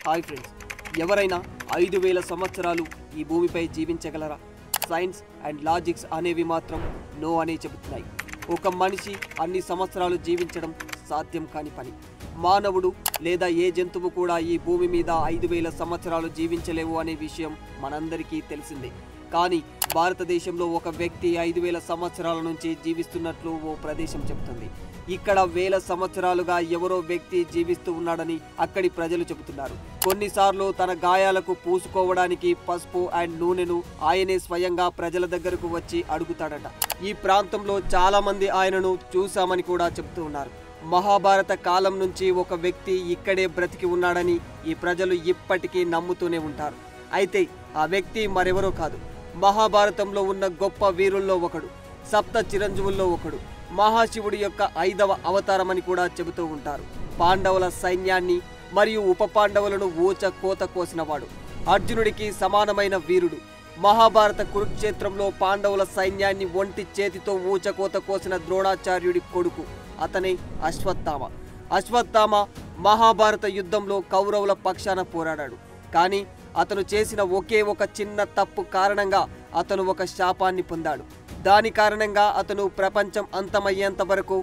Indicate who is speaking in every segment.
Speaker 1: Hi friends, ఎవరైనా 5000 సంవత్సరాలు ఈ భూమిపై జీవించగలరా? సైన్స్ అండ్ లాజిక్స్ అనేవి మాత్రం నో అని చెబుతున్నాయి. ఒక మనిషి అన్ని సంవత్సరాలు జీవించడం సాధ్యం కాని పని. మానవుడు లేదా ఏ జంతువు కూడా ఈ భూమి మీద 5000 సంవత్సరాలు జీవించలేవు అనే విషయం మనందరికీ తెలిసిందే. కానీ భారతదేశంలో ఒక వ్యక్తి 5000 సంవత్సరాల నుంచి జీవిస్తున్నట్లు ఓ ప్రదేశం చెబుతుంది. ఇక్కడ వేల సంవత్సరాలుగా ఎవరో వ్యక్తి జీవిస్తూ ఉన్నాడని అక్కడి ప్రజలు చెబుతున్నారు. కొన్నిసార్లు తన గాయాలకు పూసుకోవడానికి పసుపు అండ్ నూనెను ఆయనే స్వయంగా ప్రజల దగ్గరకు వచ్చి అడుగుతాడట. ఈ ప్రాంతంలో చాలా మంది ఆయనను చూశామని కూడా చెబుతూ ఉన్నారు. మహాభారత కాలం నుంచి ఒక వ్యక్తి ఇక్కడే బ్రతికి ఉన్నాడని ఈ ప్రజలు ఇప్పటికీ నమ్ముతూనే ఉంటారు. అయితే ఆ వ్యక్తి మరెవరో కాదు, మహాభారతంలో ఉన్న గొప్ప వీరుల్లో ఒకడు, సప్త చిరంజీవుల్లో ఒకడు, మహాశివుడి యొక్క 5వ అవతారమని కూడా చెబుతూ ఉంటారు. పాండవుల సైన్యాన్ని మరియు ఉప పాండవులను ఊచ కోత కోసినవాడు, అర్జునుడికి సమానమైన వీరుడు. మహాభారత కురుక్షేత్రంలో పాండవుల సైన్యాన్ని ఒంటి చేతితో ఊచకోత కోసిన ద్రోణాచార్యుడి కొడుకు, అతనే అశ్వత్థామ. అశ్వత్థామ మహాభారత యుద్ధంలో కౌరవుల పక్షాన పోరాడాడు. కానీ అతను చేసిన ఒకే ఒక చిన్న తప్పు కారణంగా అతను ఒక శాపాన్ని పొందాడు. దాని కారణంగా అతను ప్రపంచం అంతమయ్యేంత వరకు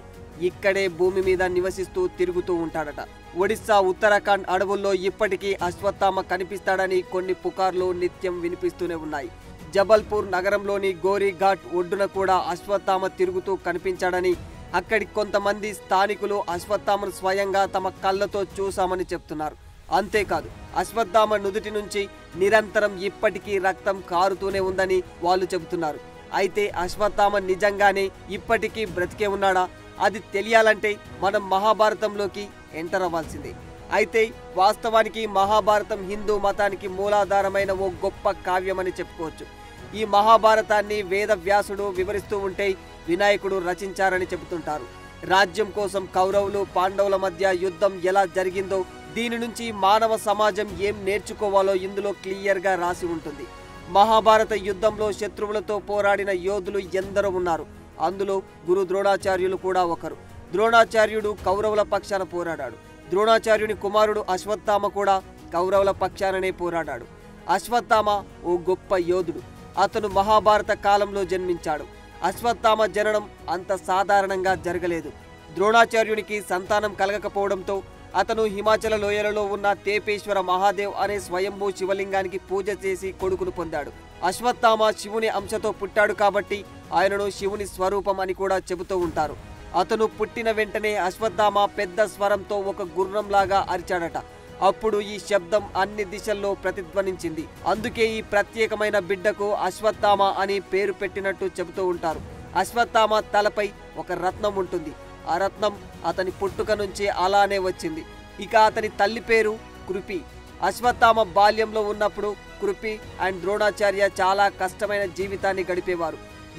Speaker 1: ఇక్కడే భూమి మీద నివసిస్తూ తిరుగుతూ ఉంటాడట. ఒడిస్సా, ఉత్తరాఖండ్ అడవుల్లో ఇప్పటికీ అశ్వత్థామ కనిపిస్తాడని కొన్ని పుకార్లు నిత్యం వినిపిస్తూనే ఉన్నాయి. జబల్పూర్ నగరంలోని గోరీఘాట్ ఒడ్డున కూడా అశ్వత్థామ తిరుగుతూ కనిపించాడని అక్కడి కొంతమంది స్థానికులు అశ్వత్థామను స్వయంగా తమ కళ్ళతో చూశామని చెప్తున్నారు. అంతేకాదు, అశ్వత్థామ నుదుటి నుంచి నిరంతరం ఇప్పటికీ రక్తం కారుతూనే ఉందని వాళ్ళు చెబుతున్నారు. అయితే అశ్వత్థామ నిజంగానే ఇప్పటికీ బ్రతికే ఉన్నాడా? అది తెలియాలంటే మనం మహాభారతంలోకి ఎంటర్ అవ్వాల్సిందే. అయితే వాస్తవానికి మహాభారతం హిందూ మతానికి మూలాధారమైన ఓ గొప్ప కావ్యమని చెప్పుకోవచ్చు. ఈ మహాభారతాన్ని వేదవ్యాసుడు వివరిస్తూ ఉంటే వినాయకుడు రచించారని చెబుతుంటారు. రాజ్యం కోసం కౌరవులు పాండవుల మధ్య యుద్ధం ఎలా జరిగిందో, దీని నుంచి మానవ సమాజం ఏం నేర్చుకోవాలో ఇందులో క్లియర్గా రాసి ఉంటుంది. మహాభారత యుద్ధంలో శత్రువులతో పోరాడిన యోధులు ఎందరో ఉన్నారు. అందులో గురు ద్రోణాచార్యులు కూడా ఒకరు. ద్రోణాచార్యుడు కౌరవుల పక్షాన పోరాడాడు. ద్రోణాచార్యుని కుమారుడు అశ్వత్థామ కూడా కౌరవుల పక్షాననే పోరాడాడు. అశ్వత్థామ ఓ గొప్ప యోధుడు. అతను మహాభారత కాలంలో జన్మించాడు. అశ్వత్థామ జననం అంత సాధారణంగా జరగలేదు. ద్రోణాచార్యునికి సంతానం కలగకపోవడంతో అతను హిమాచల లోయలలో ఉన్న తేపేశ్వర మహాదేవ్ అనే స్వయంభూ శివలింగానికి పూజ చేసి కొడుకును పొందాడు. అశ్వత్థామ శివుని అంశతో పుట్టాడు కాబట్టి ఆయనను శివుని స్వరూపం అని కూడా చెబుతూ ఉంటారు. అతను పుట్టిన వెంటనే అశ్వత్థామ పెద్ద స్వరంతో ఒక గుర్రంలాగా అరిచాడట. అప్పుడు ఈ శబ్దం అన్ని దిశల్లో ప్రతిధ్వనించింది. అందుకే ఈ ప్రత్యేకమైన బిడ్డకు అశ్వత్థామ అని పేరు పెట్టినట్టు చెబుతూ ఉంటారు. అశ్వత్థామ తలపై ఒక రత్నం ఉంటుంది. ఆ రత్నం అతని పుట్టుక నుంచి అలానే వచ్చింది. ఇక అతని తల్లి పేరు కృపి. అశ్వత్థామ బాల్యంలో ఉన్నప్పుడు కృపి అండ్ ద్రోణాచార్య చాలా కష్టమైన జీవితాన్ని గడిపేవారు.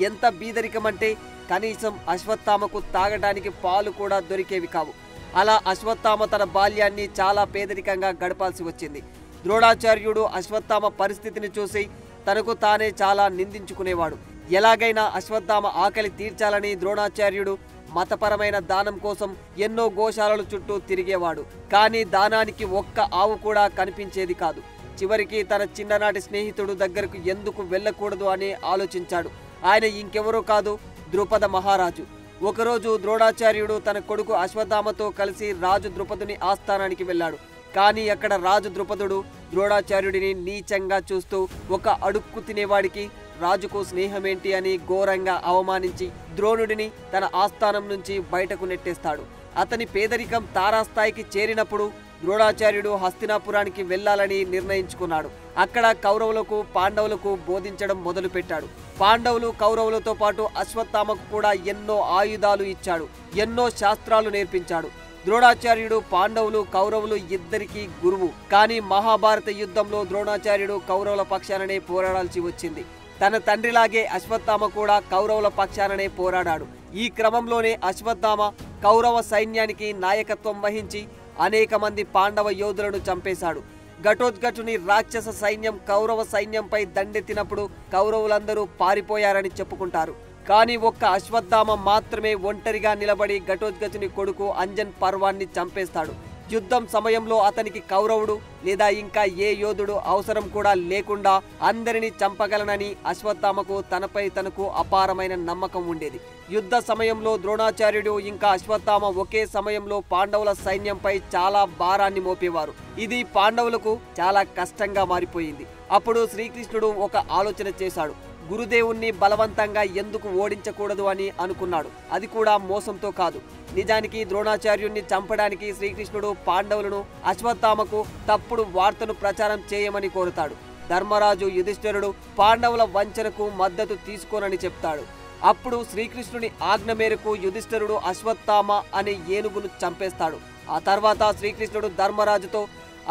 Speaker 1: ఎంత బీదరికమంటే కనీసం అశ్వత్థామకు తాగడానికి పాలు కూడా దొరికేవి కావు. అలా అశ్వత్థామ తన బాల్యాన్ని చాలా పేదరికంగా గడపాల్సి వచ్చింది. ద్రోణాచార్యుడు అశ్వత్థామ పరిస్థితిని చూసి తనకు తానే చాలా నిందించుకునేవాడు. ఎలాగైనా అశ్వత్థామ ఆకలి తీర్చాలని ద్రోణాచార్యుడు మతపరమైన దానం కోసం ఎన్నో గోశాలల చుట్టూ తిరిగేవాడు. కానీ దానానికి ఒక్క ఆవు కూడా కనిపించేది కాదు. చివరికి తన చిన్ననాటి స్నేహితుడు దగ్గరకు ఎందుకు వెళ్ళకూడదు అని ఆలోచించాడు. ఆయన ఇంకెవరో కాదు, ద్రుపద మహారాజు. ఒకరోజు ద్రోణాచార్యుడు తన కొడుకు అశ్వత్థామతో కలిసి రాజు ద్రుపదుని ఆస్థానానికి వెళ్ళాడు. కానీ అక్కడ రాజు ద్రుపదుడు ద్రోణాచార్యుడిని నీచంగా చూస్తూ ఒక అడుక్కు తినేవాడికి రాజుకు స్నేహమేంటి అని ఘోరంగా అవమానించి ద్రోణుడిని తన ఆస్థానం నుంచి బయటకు నెట్టేస్తాడు. అతని పేదరికం తారాస్థాయికి చేరినప్పుడు ద్రోణాచార్యుడు హస్తినాపురానికి వెళ్ళాలని నిర్ణయించుకున్నాడు. అక్కడ కౌరవులకు పాండవులకు బోధించడం మొదలుపెట్టాడు. పాండవులు కౌరవులతో పాటు అశ్వత్థామకు కూడా ఎన్నో ఆయుధాలు ఇచ్చాడు, ఎన్నో శాస్త్రాలు నేర్పించాడు. ద్రోణాచార్యుడు పాండవులు కౌరవులు ఇద్దరికీ గురువు. కానీ మహాభారత యుద్ధంలో ద్రోణాచార్యుడు కౌరవుల పక్షాననే పోరాడాల్సి వచ్చింది. తన తండ్రిలాగే అశ్వత్థామ కూడా కౌరవుల పక్షాననే పోరాడాడు. ఈ క్రమంలోనే అశ్వత్థామ కౌరవ సైన్యానికి నాయకత్వం వహించి అనేక మంది పాండవ యోధులను చంపేశాడు. ఘటోత్కచుని రాక్షస సైన్యం కౌరవ సైన్యంపై దండెత్తినప్పుడు కౌరవులందరూ పారిపోయారని చెప్పుకుంటారు. కానీ ఒక్క అశ్వత్థామ మాత్రమే ఒంటరిగా నిలబడి ఘటోత్కచుని కొడుకు అంజన్ పర్వాన్ని చంపేస్తాడు. యుద్ధం సమయంలో అతనికి కౌరవుడు లేదా ఇంకా ఏ యోధుడు అవసరం కూడా లేకుండా అందరినీ చంపగలనని అశ్వత్థామకు తనపై తనకు అపారమైన నమ్మకం ఉండేది. యుద్ధ సమయంలో ద్రోణాచార్యుడు ఇంకా అశ్వత్థామ ఒకే సమయంలో పాండవుల సైన్యంపై చాలా భారాన్ని మోపేవారు. ఇది పాండవులకు చాలా కష్టంగా మారిపోయింది. అప్పుడు శ్రీకృష్ణుడు ఒక ఆలోచన చేశాడు. గురుదేవుణ్ణి బలవంతంగా ఎందుకు ఓడించకూడదు అని అనుకున్నాడు. అది కూడా మోసంతో కాదు. నిజానికి ద్రోణాచార్యుణ్ణి చంపడానికి శ్రీకృష్ణుడు పాండవులను అశ్వత్థామకు తప్పుడు వార్తను ప్రచారం చేయమని కోరుతాడు. ధర్మరాజు యుధిష్ఠిరుడు పాండవుల వంచనకు మద్దతు తీసుకోనని చెప్తాడు. అప్పుడు శ్రీకృష్ణుని ఆజ్ఞ మేరకు యుధిష్ఠిరుడు అశ్వత్థామ అనే ఏనుగును చంపేస్తాడు. ఆ తర్వాత శ్రీకృష్ణుడు ధర్మరాజుతో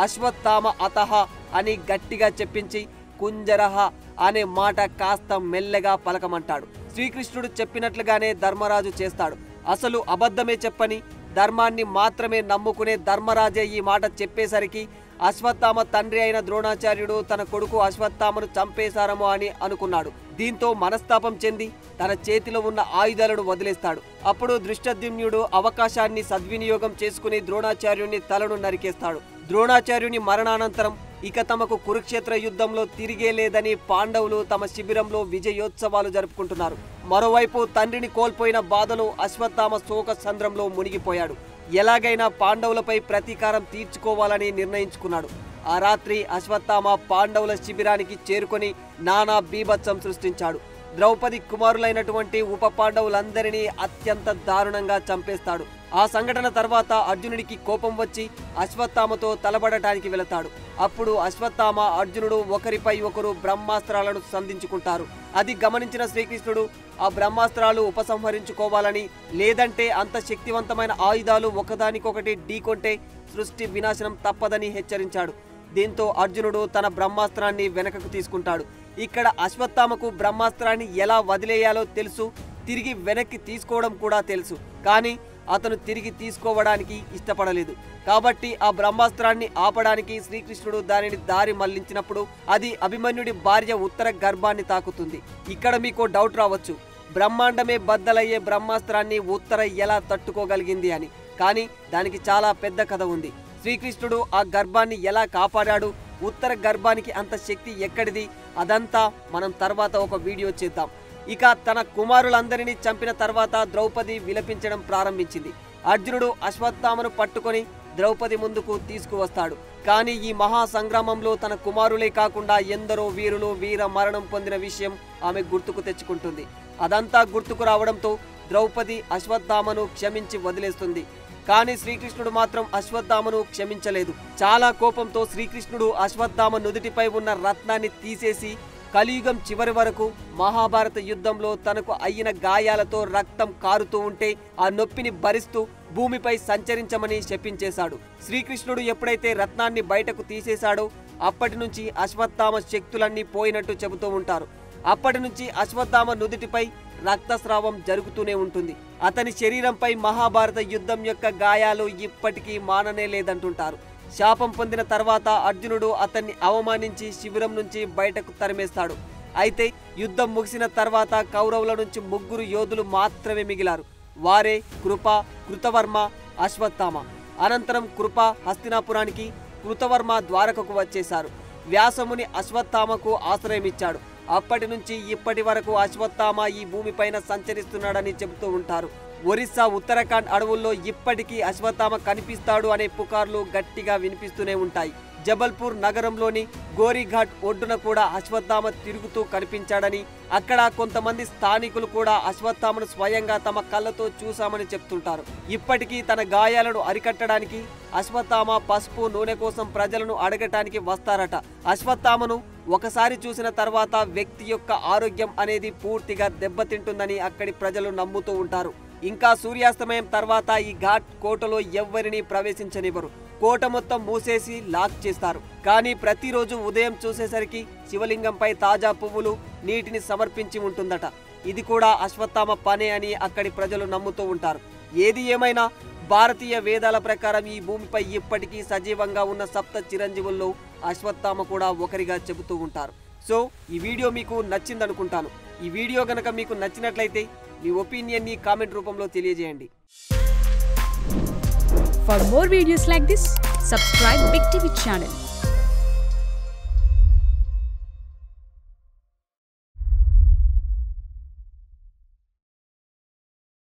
Speaker 1: అశ్వత్థామ అతహ అని గట్టిగా చెప్పించి కుంజరహ అనే మాట కాస్త మెల్లగా పలకమంటాడు. శ్రీకృష్ణుడు చెప్పినట్లుగానే ధర్మరాజు చేస్తాడు. అసలు అబద్ధమే చెప్పని ధర్మాన్ని మాత్రమే నమ్ముకునే ధర్మరాజే ఈ మాట చెప్పేసరికి అశ్వత్థామ తండ్రి అయిన ద్రోణాచార్యుడు తన కొడుకు అశ్వత్థామను చంపేశారమో అని అనుకున్నాడు. దీంతో మనస్తాపం చెంది తన చేతిలో ఉన్న ఆయుధాలను వదిలేస్తాడు. అప్పుడు దృష్టద్యుమ్నుడు అవకాశాన్ని సద్వినియోగం చేసుకుని ద్రోణాచార్యుని తలను నరికేస్తాడు. ద్రోణాచార్యుని మరణానంతరం ఇక తమకు కురుక్షేత్ర యుద్ధంలో తిరిగే లేదని పాండవులు తమ శిబిరంలో విజయోత్సవాలు జరుపుకుంటున్నారు. మరోవైపు తండ్రిని కోల్పోయిన బాధలో అశ్వత్థామ శోక సంద్రంలో మునిగిపోయాడు. ఎలాగైనా పాండవులపై ప్రతీకారం తీర్చుకోవాలని నిర్ణయించుకున్నాడు. ఆ రాత్రి అశ్వత్థామ పాండవుల శిబిరానికి చేరుకొని నానా బీభత్సం సృష్టించాడు. ద్రౌపది కుమారులైనటువంటి ఉప పాండవులందరినీ అత్యంత దారుణంగా చంపేస్తాడు. ఆ సంఘటన తర్వాత అర్జునుడికి కోపం వచ్చి అశ్వత్థామతో తలబడటానికి వెళతాడు. అప్పుడు అశ్వత్థామ అర్జునుడు ఒకరిపై ఒకరు బ్రహ్మాస్త్రాలను సంధించుకుంటారు. అది గమనించిన శ్రీకృష్ణుడు ఆ బ్రహ్మాస్త్రాలు ఉపసంహరించుకోవాలని, లేదంటే అంత శక్తివంతమైన ఆయుధాలు ఒకదానికొకటి ఢీకొంటే సృష్టి వినాశనం తప్పదని హెచ్చరించాడు. దీంతో అర్జునుడు తన బ్రహ్మాస్త్రాన్ని వెనకకు తీసుకుంటాడు. ఇక్కడ అశ్వత్థామకు బ్రహ్మాస్త్రాన్ని ఎలా వదిలేయాలో తెలుసు, తిరిగి వెనక్కి తీసుకోవడం కూడా తెలుసు. కానీ అతను తిరిగి తీసుకోవడానికి ఇష్టపడలేదు. కాబట్టి ఆ బ్రహ్మాస్త్రాన్ని ఆపడానికి శ్రీకృష్ణుడు దానిని దారి మళ్లించినప్పుడు అది అభిమన్యుడి భార్య ఉత్తర గర్భాన్ని తాకుతుంది. ఇక్కడ మీకు డౌట్ రావచ్చు, బ్రహ్మాండమే బద్దలయ్యే బ్రహ్మాస్త్రాన్ని ఉత్తర ఎలా తట్టుకోగలిగింది అని. కానీ దానికి చాలా పెద్ద కథ ఉంది. శ్రీకృష్ణుడు ఆ గర్భాన్ని ఎలా కాపాడాడు, ఉత్తర గర్భానికి అంత శక్తి ఎక్కడిది, అదంతా మనం తర్వాత ఒక వీడియో చేద్దాం. ఇక తన కుమారులందరినీ చంపిన తర్వాత ద్రౌపది విలపించడం ప్రారంభించింది. అర్జునుడు అశ్వత్థామను పట్టుకొని ద్రౌపది ముందుకు తీసుకువస్తాడు. కానీ ఈ మహా సంగ్రామంలో తన కుమారులే కాకుండా ఎందరో వీరులు వీర మరణం పొందిన విషయం ఆమె గుర్తుకు తెచ్చుకుంటుంది. అదంతా గుర్తుకు రావడంతో ద్రౌపది అశ్వత్థామను క్షమించి వదిలేస్తుంది. కానీ శ్రీకృష్ణుడు మాత్రం అశ్వత్థామను క్షమించలేదు. చాలా కోపంతో శ్రీకృష్ణుడు అశ్వత్థామ నుదుటిపై ఉన్న రత్నాన్ని తీసేసి కలియుగం చివరి వరకు మహాభారత యుద్ధంలో తనకు అయిన గాయాలతో రక్తం కారుతూ ఉంటే ఆ నొప్పిని భరిస్తూ భూమిపై సంచరించమని శపించేశాడు. శ్రీకృష్ణుడు ఎప్పుడైతే రత్నాన్ని బయటకు తీసేశాడో అప్పటి నుంచి అశ్వత్థామ శక్తులన్నీ పోయినట్టు చెబుతూ ఉంటారు. అప్పటి నుంచి అశ్వత్థామ నుదుటిపై రక్తస్రావం జరుగుతూనే ఉంటుంది. అతని శరీరంపై మహాభారత యుద్ధం యొక్క గాయాలు ఇప్పటికీ మాననే లేదంటుంటారు. శాపం పొందిన తర్వాత అర్జునుడు అతన్ని అవమానించి శిబిరం నుంచి బయటకు తరిమేస్తాడు. అయితే యుద్ధం ముగిసిన తర్వాత కౌరవుల నుంచి 3 యోధులు మాత్రమే మిగిలారు. వారే కృప, కృతవర్మ, అశ్వత్థామ. అనంతరం కృప హస్తినాపురానికి, కృతవర్మ ద్వారకకు వచ్చేశారు. వ్యాసముని అశ్వత్థామకు ఆశ్రయమిచ్చాడు. అప్పటి నుంచి ఇప్పటి వరకు అశ్వత్థామ ఈ భూమిపైన సంచరిస్తున్నాడని చెబుతూ ఉంటారు. ఒరిస్సా ఉత్తరాఖండ్ అడవుల్లో ఇప్పటికీ అశ్వత్థామ కనిపిస్తాడు అనే పుకార్లు గట్టిగా వినిపిస్తూనే ఉంటాయి. జబల్పూర్ నగరంలోని గోరీఘాట్ ఒడ్డున కూడా అశ్వత్థామ తిరుగుతూ కనిపించాడని, అక్కడ కొంతమంది స్థానికులు కూడా అశ్వత్థామను స్వయంగా తమ కళ్ళతో చూశామని చెప్తుంటారు. ఇప్పటికీ తన గాయాలను అరికట్టడానికి అశ్వత్థామ పసుపు నూనె కోసం ప్రజలను అడగటానికి వస్తారట. అశ్వత్థామను ఒకసారి చూసిన తర్వాత వ్యక్తి యొక్క ఆరోగ్యం అనేది పూర్తిగా దెబ్బతింటుందని అక్కడి ప్రజలు నమ్ముతూ ఉంటారు. ఇంకా సూర్యాస్తమయం తర్వాత ఈ ఘాట్ కోటలో ఎవ్వరిని ప్రవేశించనివ్వరు. కోట మొత్తం మూసేసి లాక్ చేస్తారు. కానీ ప్రతిరోజు ఉదయం చూసేసరికి శివలింగంపై తాజా పువ్వులు, నీటిని సమర్పించి ఉంటుందట. ఇది కూడా అశ్వత్థామ పనే అని అక్కడి ప్రజలు నమ్ముతూ ఉంటారు. ఏది ఏమైనా భారతీయ వేదాల ప్రకారం ఈ భూమిపై ఇప్పటికీ సజీవంగా ఉన్న సప్త చిరంజీవుల్లో అశ్వత్థామ కూడా ఒకరిగా చెబుతూ ఉంటారు. సో ఈ వీడియో మీకు నచ్చిందనుకుంటాను. ఈ వీడియో గనక మీకు నచ్చినట్లయితే మీ ఒపీనియన్ని కామెంట్ రూపంలో తెలియజేయండి.
Speaker 2: For more videos like this, subscribe Big TV channel.